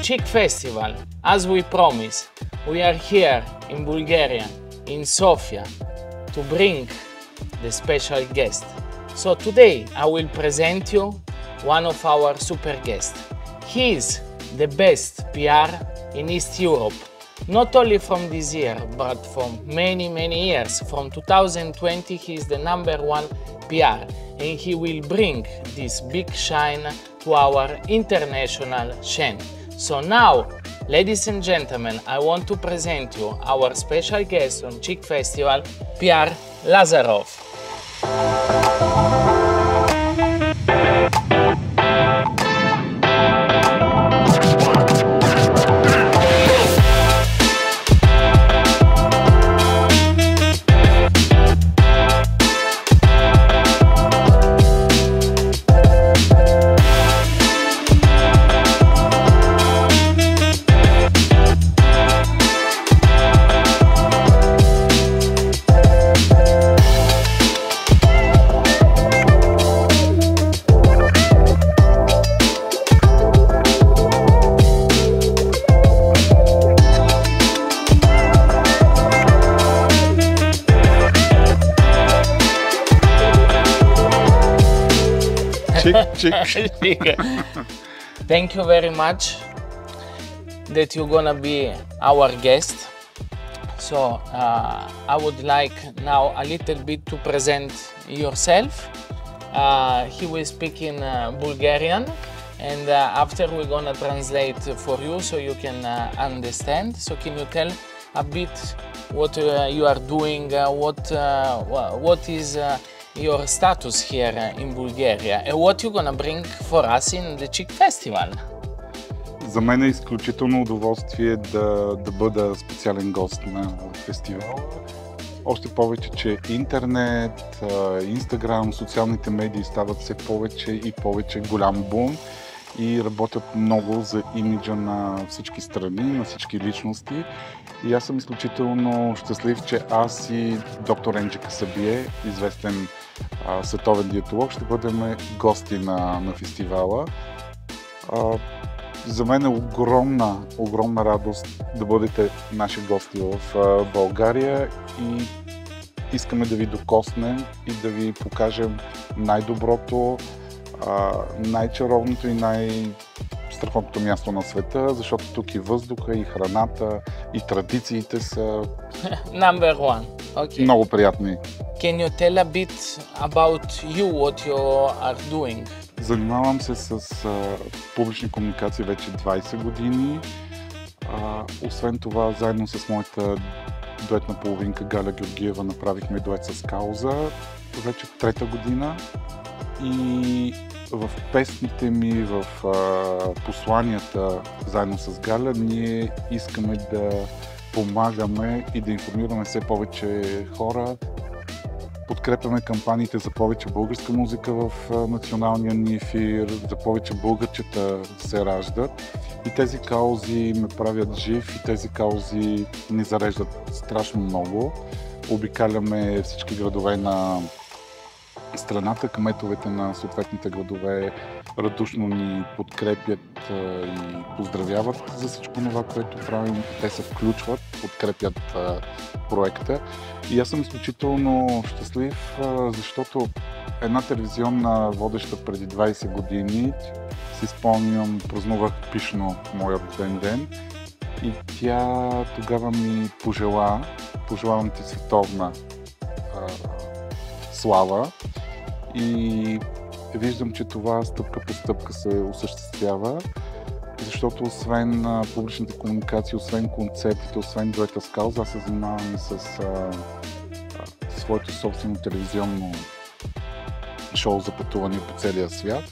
Chic Festival. As we promised, we are here in Bulgaria, in Sofia, to bring the special guest. So today I will present you one of our super guests. He is the best PR in East Europe, not only from this year, but from many years. From 2020 he is the #1 PR, and he will bring this big shine to our international scene. So now, ladies and gentlemen, I want to present you our special guest on Chic Festival, PR Lazarov. Chic. Thank you very much that you're gonna be our guest. So I would like now a little bit to present yourself. He will speak in Bulgarian, and after we're gonna translate for you so you can understand. So can you tell a bit what you are doing, what is your status here in Bulgaria, and what you're gonna bring for us in the Chic Festival? За мен е изключително удоволствие да бъда специален гост на фестивала. Още повече, че интернет, Инстаграм, социалните медии стават все повече и повече голям бум и работят много за имиджа на всички страни, на всички личности. И аз съм изключително щастлив, че аз и доктор Енджи Касабие, известен световен диетолог, ще бъдем гости на фестивала. За мен е огромна радост да бъдете наши гости в България и искаме да ви докоснем и да ви покажем най-доброто, най-чаровното и най-страхотното място на света, защото тук и въздуха, и храната, и традициите са #1. Okay. Много приятни. Can you tell a bit about you, what you are doing? Занимавам се с публични комуникации вече 20 години. Освен това, заедно с моята дуетна половинка Галя Георгиева направихме дует с Кауза вече 3-та година. И в песните ми, в посланията заедно с Галя, ние искаме да помагаме и да информираме все повече хора. Подкрепяме кампаниите за повече българска музика в националния ни ефир, за повече българчета се раждат. И тези каузи ме правят жив и тези каузи ни зареждат страшно много. Обикаляме всички градове на страната, кметовете на съответните градове радушно ни подкрепят и поздравяват за всичко това, което правим. Те се включват, подкрепят проекта. И аз съм изключително щастлив, защото една телевизионна водеща преди 20 години, си спомням, празнувах пишно моя рожден ден и тя тогава ми пожелавам ти световна слава. И виждам, че това стъпка по стъпка се осъществява, защото освен публичните комуникации, освен концертите, освен дуета с Кауза, аз се занимавам и с своето собствено телевизионно шоу за пътувания по целия свят.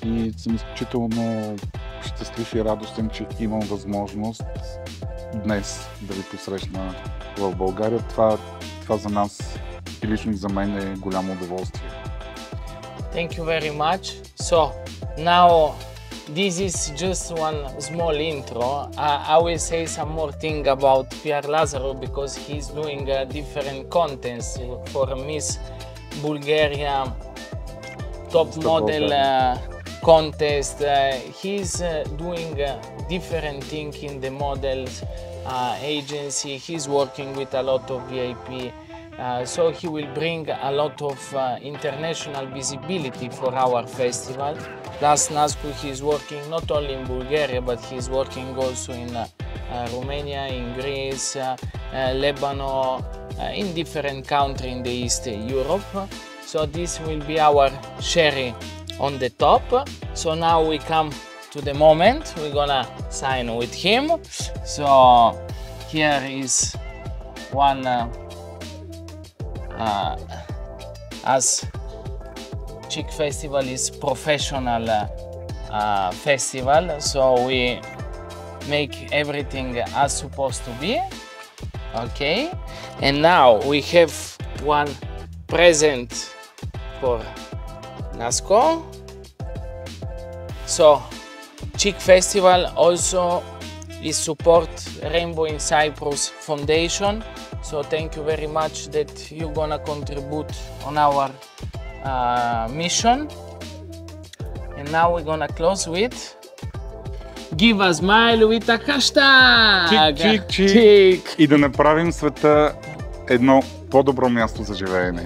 И съм изключително щастлив и радостен, че имам възможност днес да ви посрещна в България. Това за нас и лично за мен е голямо удоволствие. Thank you very much. So now this is just one small intro. I will say some more thing about PR Lazarov because he's doing different contents for Miss Bulgaria top model contest. He's doing different things in the models agency. He's working with a lot of VIP. So he will bring a lot of international visibility for our festival. Plus Nascu, he's working not only in Bulgaria, but he's working also in Romania, in Greece, Lebanon, in different countries in the East Europe. So this will be our sherry on the top. So now we come to the moment we're gonna sign with him. So here is one as Chic Festival is professional festival, so we make everything as supposed to be. Okay, and now we have one present for Nasco. So Chic Festival also is support Rainbow in Cyprus Foundation. So thank you very much that you're gonna contribute on our mission. And now we're gonna close with give a smile with a hashtag. Чик, чик, чик. И да направим света едно по-добро място за живеене.